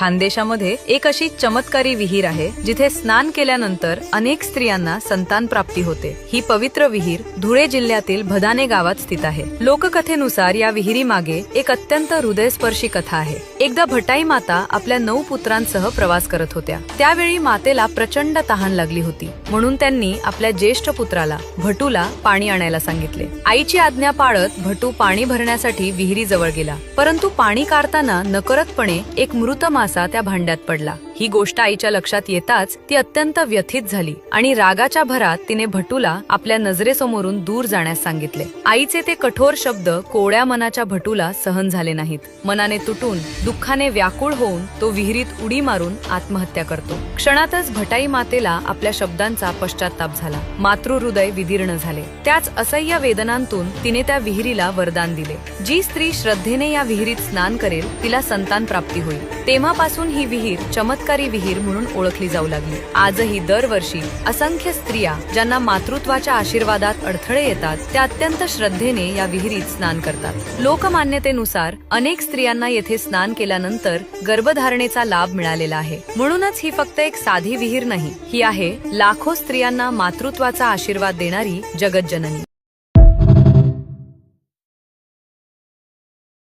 खानदेशामध्ये एक अशी चमत्कारी विहीर आहे जिथे स्नान केल्यानंतर अनेक स्त्रियांना संतान प्राप्ती होते। ही पवित्र विहीर धुळे जिल्ह्यातील भदाने गावात स्थित आहे। लोककथेनुसार या विहिरी मागे एक अत्यंत हृदयस्पर्शी कथा आहे। एकदा भटाई माता आपल्या 9 पुत्रांसह प्रवास करत होत्या। त्यावेळी मातेला प्रचंड तहान लागली होती, म्हणून त्यांनी आपल्या ज्येष्ठ पुत्राला भटूला पाणी आणायला सांगितले। आईची आज्ञा पाळत भटू पाणी भरण्यासाठी विहिरीजवळ गेला, परंतु पाणी काढताना नकळतपणे एक मृत मासा त्या भांड्यात पडला। ही गोष्ट आईच्या लक्षात येताच ती अत्यंत व्यथित झाली आणि रागाच्या भरात तिने भटूला आपल्या नजरेसमोरून दूर जाण्यास सांगितले। आईचे ते कठोर शब्द कोवळ्या मनाच्या भटूला सहन झाले नाहीत। मनाने तुटून दुःखाने व्याकुळ होऊन तो विहिरीत उडी मारून आत्महत्या करतो। क्षणातच भटाई मातेला आपल्या शब्दांचा पश्चाताप झाला। मातृहृदय विदीर्ण झाले। त्याच असह्य वेदनांतून तिने त्या विहिरीला वरदान दिले, जी स्त्री श्रद्धेने या विहिरीत स्नान करेल तिला संतान प्राप्ती होईल। तेव्हापासून ही विहीर चमत्कारी विहीर म्हणून ओळखली जाऊ लागली। आजही दरवर्षी असंख्य स्त्रिया ज्यांना मातृत्वाच्या आशीर्वादात अडथळे येतात त्या अत्यंत श्रद्धेने या विहिरीत स्नान करतात। लोकमान्यतेनुसार अनेक स्त्रियांना येथे स्नान केल्यानंतर गर्भधारणेचा लाभ मिळालेला आहे। म्हणूनच ही फक्त एक साधी विहीर नाही, ही आहे लाखो स्त्रियांना मातृत्वाचा आशीर्वाद देणारी जगज्जननी।